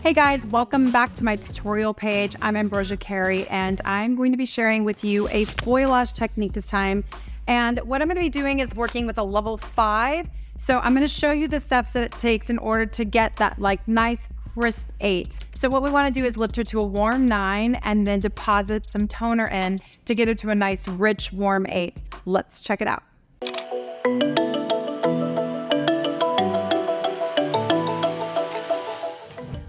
Hey guys, welcome back to my tutorial page. I'm Ambrosia Carey and I'm going to be sharing with you a foilage technique this time. And what I'm going to be doing is working with a level 5. So I'm going to show you the steps that it takes in order to get that nice crisp 8. So what we want to do is lift her to a warm 9 and then deposit some toner in to get her to a nice rich warm 8. Let's check it out.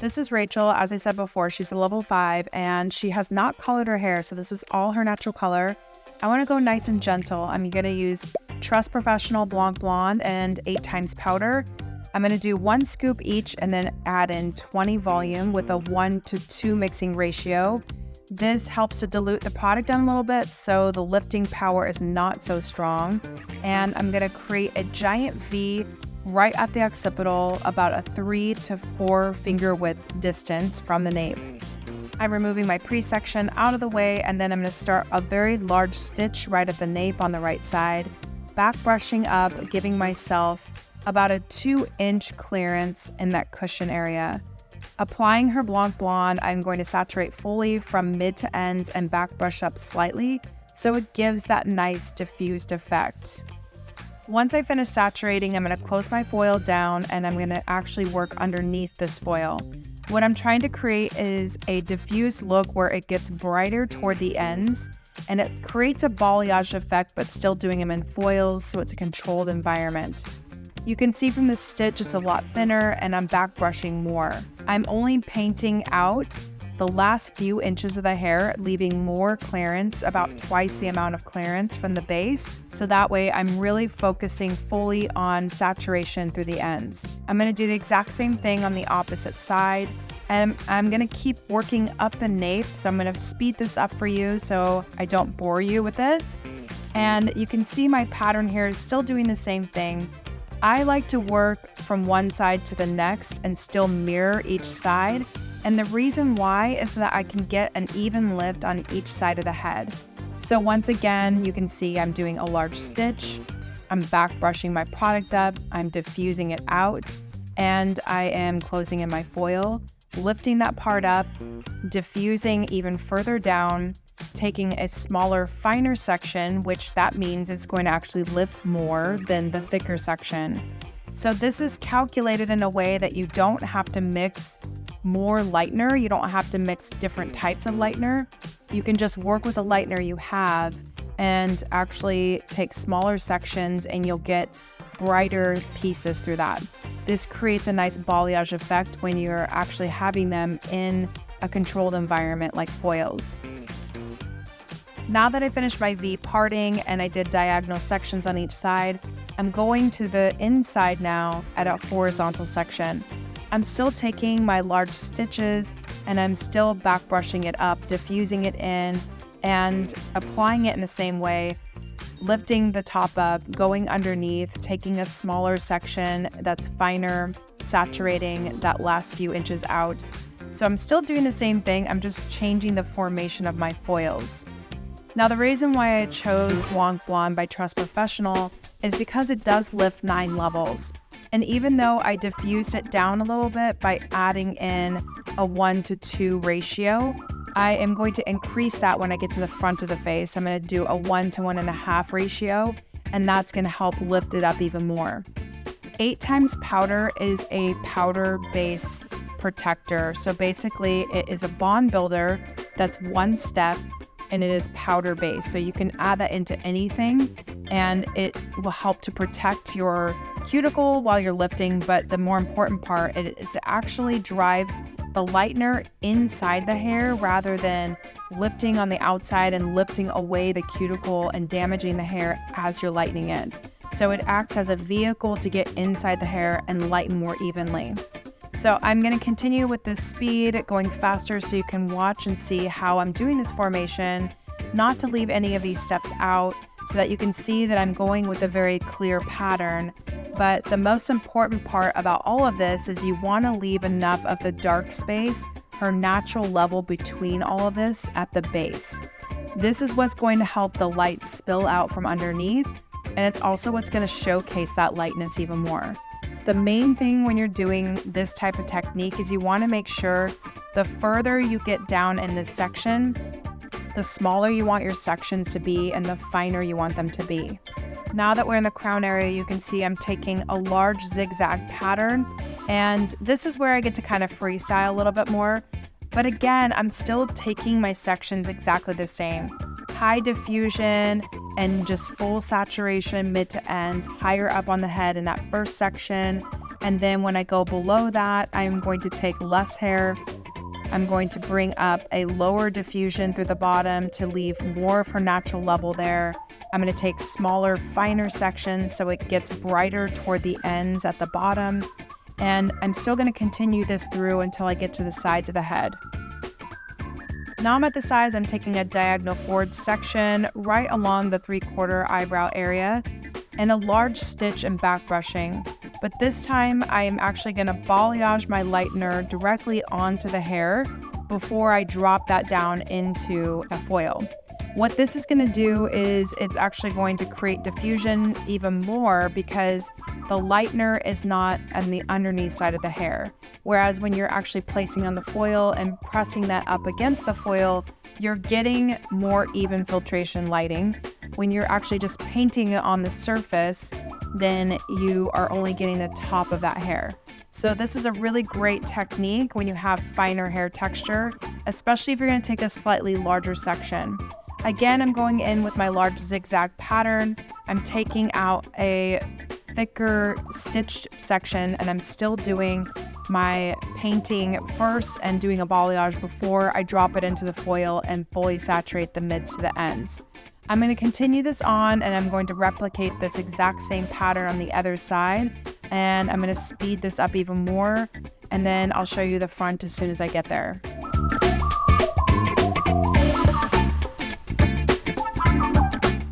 This is Rachel. As I said before, she's a level 5 and she has not colored her hair. So this is all her natural color. I want to go nice and gentle. I'm going to use Trust Professional Blanc Blonde and 8 times powder. I'm going to do 1 scoop each and then add in 20 volume with a 1:2 mixing ratio. This helps to dilute the product down a little bit so the lifting power is not so strong. And I'm going to create a giant V right at the occipital, about a 3 to 4 finger width distance from the nape. I'm removing my pre-section out of the way, and then I'm going to start a very large stitch right at the nape on the right side, back brushing up, giving myself about a 2-inch clearance in that cushion area. Applying her Blanc Blonde, I'm going to saturate fully from mid to ends and back brush up slightly so it gives that nice diffused effect. Once I finish saturating, I'm going to close my foil down and I'm going to actually work underneath this foil. What I'm trying to create is a diffused look where it gets brighter toward the ends and it creates a balayage effect but still doing them in foils so it's a controlled environment. You can see from the stitch it's a lot thinner and I'm back brushing more. I'm only painting out the last few inches of the hair, leaving more clearance, about twice the amount of clearance from the base. So that way I'm really focusing fully on saturation through the ends. I'm going to do the exact same thing on the opposite side. And I'm going to keep working up the nape. So I'm going to speed this up for you so I don't bore you with this. And you can see my pattern here is still doing the same thing. I like to work from one side to the next and still mirror each side. And the reason why is so that I can get an even lift on each side of the head. So once again, you can see I'm doing a large stitch. I'm back brushing my product up. I'm diffusing it out and I am closing in my foil, lifting that part up, diffusing even further down, taking a smaller, finer section, which that means it's going to actually lift more than the thicker section. So this is calculated in a way that you don't have to mix more lightener. You don't have to mix different types of lightener. You can just work with the lightener you have and actually take smaller sections and you'll get brighter pieces through that. This creates a nice balayage effect when you're actually having them in a controlled environment like foils. Now that I finished my V parting and I did diagonal sections on each side, I'm going to the inside now at a horizontal section. I'm still taking my large stitches and I'm still back brushing it up, diffusing it in and applying it in the same way, lifting the top up, going underneath, taking a smaller section that's finer, saturating that last few inches out. So I'm still doing the same thing, I'm just changing the formation of my foils. Now the reason why I chose Blanc Blonde by Trust Professional is because it does lift 9 levels. And even though I diffused it down a little bit by adding in a 1:2 ratio, I am going to increase that when I get to the front of the face. I'm going to do a 1 to 1.5 ratio, and that's going to help lift it up even more. 8 times powder is a powder base protector. So basically it is a bond builder that's 1 step and it is powder based. So you can add that into anything and it will help to protect your cuticle while you're lifting. But the more important part is it actually drives the lightener inside the hair rather than lifting on the outside and lifting away the cuticle and damaging the hair as you're lightening it. So it acts as a vehicle to get inside the hair and lighten more evenly. So I'm going to continue with this speed, going faster so you can watch and see how I'm doing this formation, not to leave any of these steps out so that you can see that I'm going with a very clear pattern. But the most important part about all of this is you want to leave enough of the dark space, her natural level between all of this at the base. This is what's going to help the light spill out from underneath, and it's also what's going to showcase that lightness even more. The main thing when you're doing this type of technique is you want to make sure the further you get down in this section, the smaller you want your sections to be and the finer you want them to be. Now that we're in the crown area, you can see I'm taking a large zigzag pattern, and this is where I get to kind of freestyle a little bit more. But again, I'm still taking my sections exactly the same. High diffusion and just full saturation mid to ends, higher up on the head in that first section. And then when I go below that, I'm going to take less hair. I'm going to bring up a lower diffusion through the bottom to leave more of her natural level there. I'm going to take smaller, finer sections so it gets brighter toward the ends at the bottom. And I'm still going to continue this through until I get to the sides of the head. Now I'm at the sides, I'm taking a diagonal forward section right along the 3/4 eyebrow area and a large stitch and back brushing. But this time I am actually going to balayage my lightener directly onto the hair before I drop that down into a foil. What this is going to do is it's actually going to create diffusion even more because the lightener is not on the underneath side of the hair. Whereas when you're actually placing on the foil and pressing that up against the foil, you're getting more even filtration lighting. When you're actually just painting it on the surface, then you are only getting the top of that hair. So this is a really great technique when you have finer hair texture, especially if you're going to take a slightly larger section. Again, I'm going in with my large zigzag pattern. I'm taking out a thicker stitched section and I'm still doing my painting first and doing a balayage before I drop it into the foil and fully saturate the mids to the ends. I'm going to continue this on and I'm going to replicate this exact same pattern on the other side, and I'm going to speed this up even more, and then I'll show you the front as soon as I get there.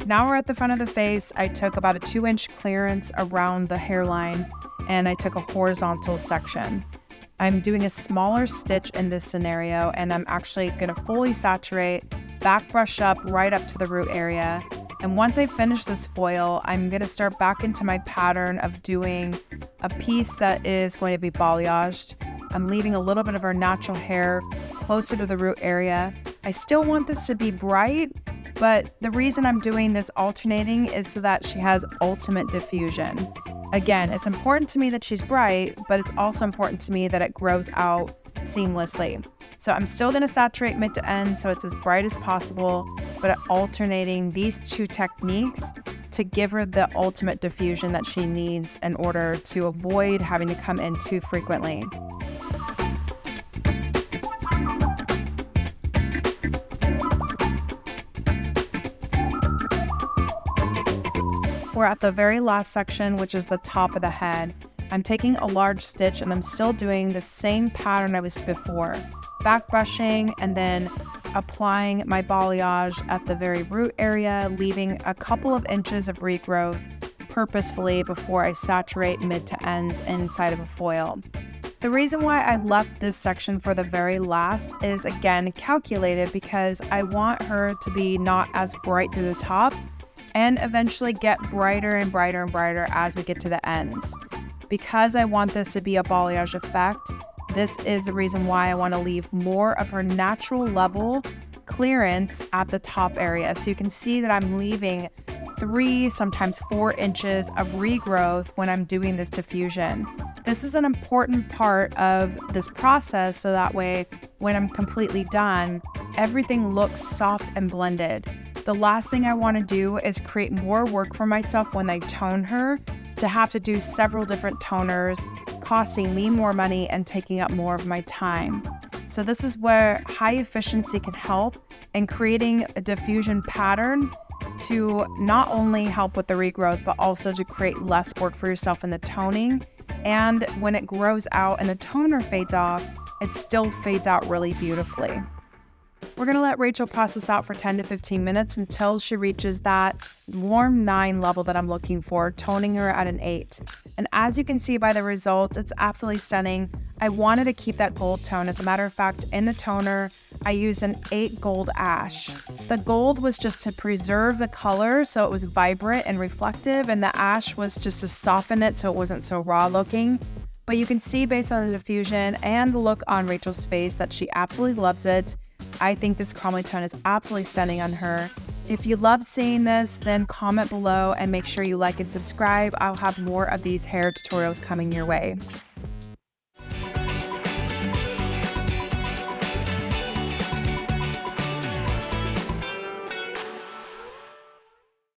Now we're at the front of the face. I took about a 2-inch clearance around the hairline and I took a horizontal section. I'm doing a smaller stitch in this scenario and I'm actually going to fully saturate, back brush up right up to the root area. And once I finish this foil, I'm going to start back into my pattern of doing a piece that is going to be balayaged. I'm leaving a little bit of her natural hair closer to the root area. I still want this to be bright, but the reason I'm doing this alternating is so that she has ultimate diffusion. Again, it's important to me that she's bright, but it's also important to me that it grows out seamlessly. So I'm still going to saturate mid to end so it's as bright as possible, but alternating these two techniques to give her the ultimate diffusion that she needs in order to avoid having to come in too frequently. We're at the very last section, which is the top of the head. I'm taking a large stitch and I'm still doing the same pattern I was before. Back brushing and then applying my balayage at the very root area, leaving a couple of inches of regrowth purposefully before I saturate mid to ends inside of a foil. The reason why I left this section for the very last is again calculated because I want her to be not as bright through the top and eventually get brighter and brighter and brighter as we get to the ends. Because I want this to be a balayage effect, this is the reason why I want to leave more of her natural level clearance at the top area. So you can see that I'm leaving 3, sometimes 4 inches of regrowth when I'm doing this diffusion. This is an important part of this process so that way when I'm completely done, everything looks soft and blended. The last thing I want to do is create more work for myself when I tone her, to have to do several different toners, costing me more money and taking up more of my time. So this is where high efficiency can help in creating a diffusion pattern to not only help with the regrowth, but also to create less work for yourself in the toning. And when it grows out and the toner fades off, it still fades out really beautifully. We're going to let Rachel process out for 10 to 15 minutes until she reaches that warm 9 level that I'm looking for, toning her at an 8. And as you can see by the results, it's absolutely stunning. I wanted to keep that gold tone. As a matter of fact, in the toner, I used an 8 gold ash. The gold was just to preserve the color so it was vibrant and reflective, and the ash was just to soften it so it wasn't so raw looking. But you can see based on the diffusion and the look on Rachel's face that she absolutely loves it. I think this caramel tone is absolutely stunning on her. If you love seeing this, then comment below and make sure you like and subscribe. I'll have more of these hair tutorials coming your way.